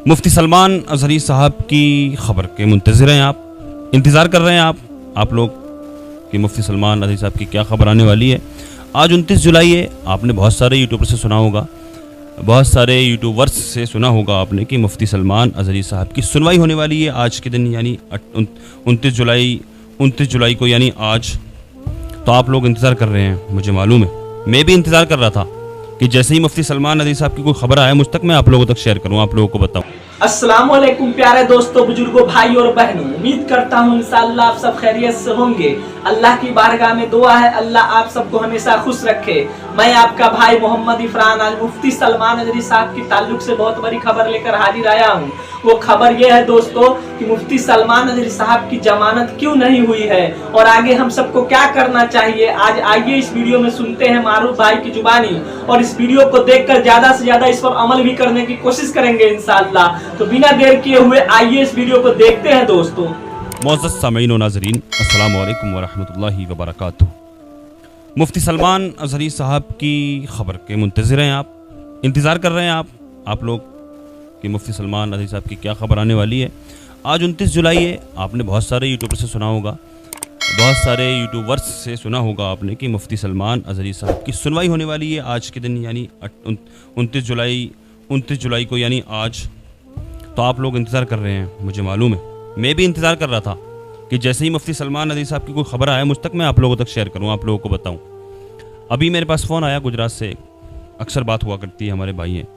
मुफ्ती सलमान अजहरी साहब की खबर के मुंतज़िर हैं आप, इंतज़ार कर रहे हैं आप लोग कि मुफ्ती सलमान अजहरी साहब की क्या खबर आने वाली है। आज 29 जुलाई है। आपने बहुत सारे यूट्यूबर से सुना होगा, बहुत सारे यूट्यूबर्स से सुना होगा आपने कि मुफ्ती सलमान अजहरी साहब की सुनवाई होने वाली है आज के दिन, यानी 29 जुलाई को, यानी आज। तो आप लोग इंतज़ार कर रहे हैं, मुझे मालूम है, मैं भी इंतज़ार कर रहा था कि जैसे ही मुफ्ती सलमान अजहरी साहब की कोई खबर आए मुझ तक, मैं आप लोगों तक शेयर करूं, आप लोगों को बताऊं। अस्सलाम वालेकुम प्यारे दोस्तों, बुजुर्गों, भाई और बहनों, उम्मीद करता हूँ इंशाअल्लाह आप सब खैरियत से होंगे। अल्लाह की बारगाह में दुआ है अल्लाह आप सबको हमेशा खुश रखे। मैं आपका भाई मोहम्मद इफरान आज मुफ्ती सलमान अजहरी साहब के ताल्लुक से बहुत बड़ी खबर लेकर हाजिर आया हूँ। वो खबर ये है दोस्तों कि मुफ्ती सलमान अजहरी साहब की जमानत क्यों नहीं हुई है और आगे हम सबको क्या करना चाहिए। आज आइए इस वीडियो में सुनते हैं मारूफ भाई की जुबानी, और इस वीडियो को देखकर ज्यादा से ज्यादा इस पर अमल भी करने की कोशिश करेंगे इंशाअल्लाह। तो बिना देर किए हुए आइए इस वीडियो को देखते हैं दोस्तों। मोअज़्ज़ज़ सामीईन व नाज़रीन, अस्सलामु अलैकुम व रहमतुल्लाहि व बरकातुहू। मुफ्ती सलमान अजहरी साहब की खबर के मुंतज़िर हैं आप, इंतज़ार कर रहे हैं आप लोग कि मुफ्ती सलमान अजहरी साहब की क्या खबर आने वाली है। आज 29 जुलाई है। आपने बहुत सारे यूट्यूबर से सुना होगा, बहुत सारे यूट्यूबर्स से सुना होगा आपने कि मुफ्ती सलमान अजहरी साहब की सुनवाई होने वाली है आज के दिन, यानी 29 जुलाई को, यानी आज। तो आप लोग इंतज़ार कर रहे हैं, मुझे मालूम है, मैं भी इंतज़ार कर रहा था कि जैसे ही मुफ्ती सलमान अजहरी साहब की कोई खबर आए मुझ तक, मैं आप लोगों तक शेयर करूं, आप लोगों को बताऊं। अभी मेरे पास फ़ोन आया गुजरात से, अक्सर बात हुआ करती है, हमारे भाई हैं,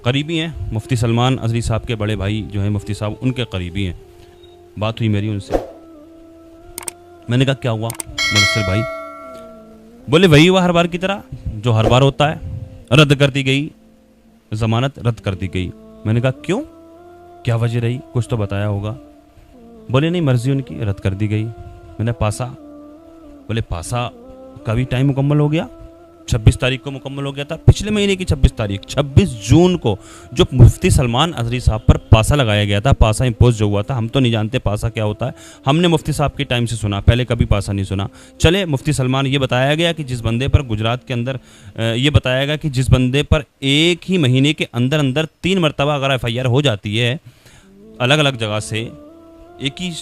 करीबी हैं, मुफ्ती सलमान अजहरी साहब के बड़े भाई जो हैं मुफ्ती साहब, उनके करीबी हैं। बात हुई मेरी उनसे, मैंने कहा क्या हुआ मुदस्सिर भाई? बोले वही हुआ हर बार की तरह जो हर बार होता है, रद्द कर दी गई, जमानत रद्द कर दी गई। मैंने कहा क्यों, क्या वजह रही, कुछ तो बताया होगा। बोले नहीं, मर्जी उनकी, रद्द कर दी गई। मैंने पासा, बोले पासा का भी टाइम मुकम्मल हो गया, 26 तारीख को मुकम्मल हो गया था, पिछले महीने की 26 तारीख, 26 जून को जो मुफ्ती सलमान अजहरी साहब पर पासा लगाया गया था, पासा इम्पोज जो हुआ था। हम तो नहीं जानते पासा क्या होता है, हमने मुफ्ती साहब के टाइम से सुना, पहले कभी पासा नहीं सुना। चले, मुफ्ती सलमान, ये बताया गया कि जिस बंदे पर गुजरात के अंदर ये बताया गया कि जिस बंदे पर एक ही महीने के अंदर अंदर 3 मरतबा अगर FIR हो जाती है, अलग अलग जगह से, एक ही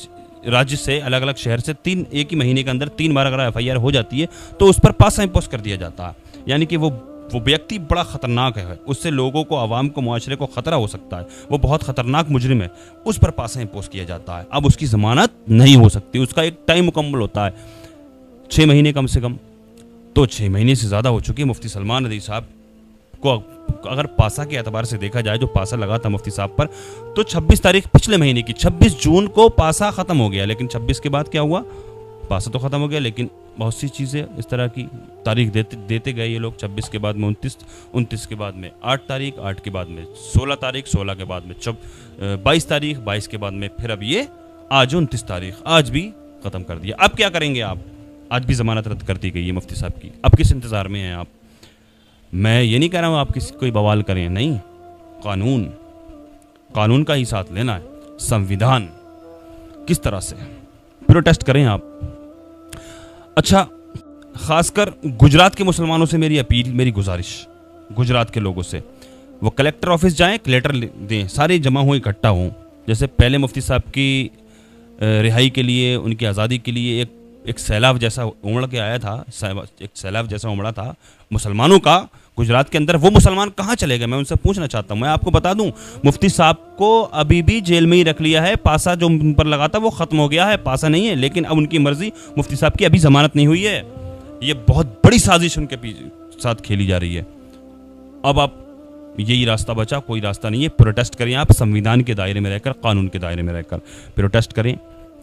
राज्य से, अलग अलग शहर से, एक ही महीने के अंदर 3 बार अगर FIR हो जाती है तो उस पर पासा इम्पोज कर दिया जाता है। यानी कि वो व्यक्ति बड़ा ख़तरनाक है, उससे लोगों को, आवाम को, मुआशरे को ख़तरा हो सकता है, वो बहुत ख़तरनाक मुजरिम है, उस पर पासा इम्पोज किया जाता है। अब उसकी ज़मानत नहीं हो सकती, उसका एक टाइम मुकम्मल होता है, 6 महीने कम से कम। तो 6 महीने से ज़्यादा हो चुकी है। मुफ्ती सलमान अजहरी साहब को अगर पासा के एतबार से देखा जाए, जो पासा लगा था मुफ्ती साहब पर, तो 26 तारीख पिछले महीने की, 26 जून को पासा ख़त्म हो गया। लेकिन 26 के बाद क्या हुआ, पासा तो ख़त्म हो गया, लेकिन बहुत सी चीज़ें इस तरह की तारीख देते गए ये लोग। 26 के बाद में 29 के बाद में 8 तारीख, 8 के बाद में 16 तारीख, 16 के बाद में 22 तारीख, 22 के बाद में फिर अब ये आज 29 तारीख, आज भी ख़त्म कर दिया। अब क्या करेंगे आप? आज भी ज़मानत रद्द कर दी गई है मुफ्ती साहब की। अब किस इंतज़ार में हैं आप? मैं ये नहीं कह रहा हूँ आप किसी कोई बवाल करें, नहीं, कानून का ही साथ लेना है, संविधान, किस तरह से प्रोटेस्ट करें आप। अच्छा, खासकर गुजरात के मुसलमानों से मेरी अपील, मेरी गुजारिश, गुजरात के लोगों से, वो कलेक्टर ऑफिस जाएं, लेटर दें, सारे जमा हों, इकट्ठा हों। जैसे पहले मुफ्ती साहब की रिहाई के लिए, उनकी आज़ादी के लिए एक सैलाब जैसा उमड़ के आया था, एक सैलाब जैसा उमड़ा था मुसलमानों का गुजरात के अंदर। वो मुसलमान कहाँ चले गए, मैं उनसे पूछना चाहता हूँ। मैं आपको बता दूं, मुफ्ती साहब को अभी भी जेल में ही रख लिया है। पासा जो उन पर लगा था वो ख़त्म हो गया है, पासा नहीं है, लेकिन अब उनकी मर्जी, मुफ्ती साहब की अभी ज़मानत नहीं हुई है। ये बहुत बड़ी साजिश उनके साथ खेली जा रही है। अब आप, यही रास्ता बचा, कोई रास्ता नहीं है। प्रोटेस्ट करें आप, संविधान के दायरे में रहकर, कानून के दायरे में रहकर प्रोटेस्ट करें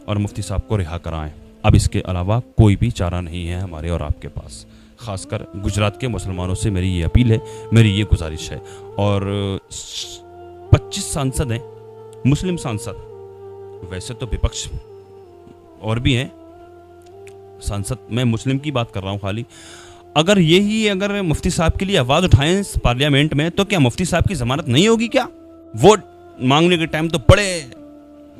और मुफ्ती साहब को रिहा कराएं। अब इसके अलावा कोई भी चारा नहीं है हमारे और आपके पास। खासकर गुजरात के मुसलमानों से मेरी ये अपील है, मेरी ये गुजारिश है। और 25 सांसद हैं, मुस्लिम सांसद, वैसे तो विपक्ष और भी हैं सांसद, मैं मुस्लिम की बात कर रहा हूँ खाली। अगर मुफ्ती साहब के लिए आवाज़ उठाएं पार्लियामेंट में, तो क्या मुफ्ती साहब की ज़मानत नहीं होगी क्या? वोट मांगने के टाइम तो बड़े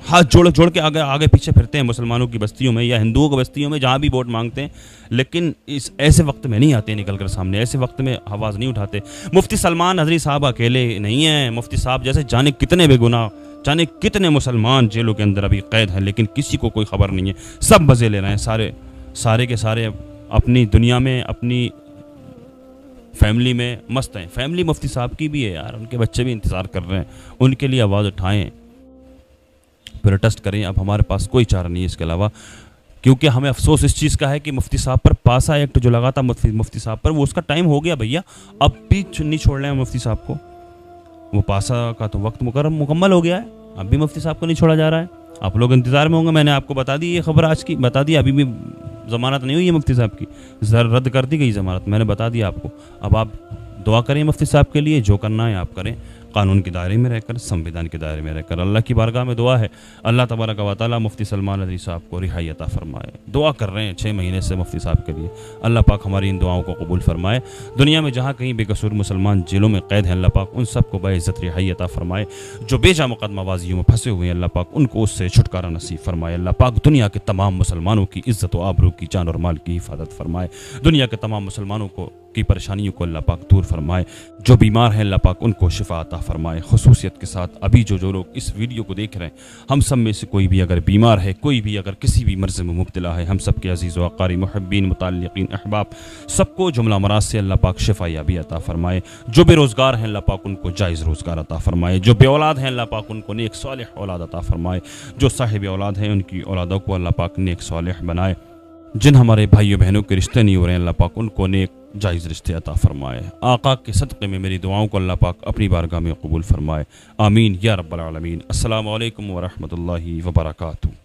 हाथ जोड़ जोड़ के आगे आगे पीछे फिरते हैं मुसलमानों की बस्तियों में या हिंदुओं की बस्तियों में, जहाँ भी वोट मांगते हैं, लेकिन इस ऐसे वक्त में नहीं आते निकल कर सामने, ऐसे वक्त में आवाज़ नहीं उठाते। मुफ्ती सलमान नदवी साहब अकेले नहीं हैं, मुफ्ती साहब जैसे जाने कितने बेगुनाह, जाने कितने मुसलमान जेलों के अंदर अभी कैद हैं, लेकिन किसी को कोई खबर नहीं है, सब मज़े ले रहे हैं, सारे के सारे अपनी दुनिया में, अपनी फैमिली में मस्त हैं। फैमिली मुफ्ती साहब की भी है यार, उनके बच्चे भी इंतज़ार कर रहे हैं, उनके लिए आवाज़ उठाएं, प्रोटेस्ट करें। अब हमारे पास कोई चारा नहीं है इसके अलावा, क्योंकि हमें अफसोस इस चीज़ का है कि मुफ्ती साहब पर पासा एक्ट जो लगा था मुफ्ती साहब पर, वो उसका टाइम हो गया भैया, अब भी नहीं छोड़ रहे हैं मुफ्ती साहब को। वो पासा का तो वक्त मुकम्मल हो गया है, अब भी मुफ्ती साहब को नहीं छोड़ा जा रहा है। आप लोग इंतज़ार में होंगे, मैंने आपको बता दी ये खबर आज की, बता दी, अभी भी ज़मानत नहीं हुई है मुफ्ती साहब की, रद्द कर दी गई ज़मानत, मैंने बता दिया आपको। अब आप दुआ करें मुफ्ती साहब के लिए, जो करना है आप करें, कानून के दायरे में रहकर, संविधान के दायरे में रहकर। अल्लाह की बारगाह में दुआ है, अल्लाह तबारक व तआला मुफ्ती सलमान नदवी साहब को रिहाई अता फरमाए। दुआ कर रहे हैं 6 महीने से मुफ्ती साहब के लिए, अल्लाह पाक हमारी इन दुआओं को कबूल फरमाए। दुनिया में जहाँ कहीं बेकसूर मुसलमान जेलों में कैद हैं, अल्लाह पाक उन सबको बाइज़्ज़त रिहाई अता फरमाए। जो बेजा मुकदमाबाजियों में फंसे हुए हैं, अल्लाह पाक उनको उससे छुटकारा नसीब फरमाए। अल्लाह पाक दुनिया के तमाम मुसलमानों की इज़्ज़त व आबरू की, जान और माल की हिफाजत फरमाए। दुनिया के तमाम मुसलमानों की परेशानियों को अल्लाह पाक दूर फरमाए। जो बीमार हैं अल्लाह पाक उनको शिफा अता फरमाए। खुसूसियत के साथ अभी जो लोग इस वीडियो को देख रहे हैं, हम सब में से कोई भी अगर बीमार है, कोई भी अगर किसी भी मर्ज़ में मुब्तला है, हम सब के अज़ीज़ व अक़ारी मुहिब्बीन मुतअल्लिक़ीन अहबाब सबको जुमला मराज से अल्लाह पाक शिफा याबी अता फरमाए। जो बेरोज़गार हैं अल्लाह पाक उनको जायज़ रोज़गार अता फरमाए। जो बे औलाद हैं अल्लाह पाक उनको नेक सालिह औलाद अता फरमाए। जो साहिब औलाद हैं उनकी औलादों को अल्लाह पाक नेक सालिह बनाए। जिन हमारे भाइयों बहनों के रिश्ते नहीं हो रहे हैं, अल्लाह पाक उनको नेक जायज़ रिश्ते अता फरमाए। आका के सदक़े में मेरी दुआओं को अल्लाह पाक अपनी बारगाह में कबूल फरमाए। आमीन या रब्बल आलमीन। अस्सलामु अलैकुम व रहमतुल्लाहि व बरकातुहू।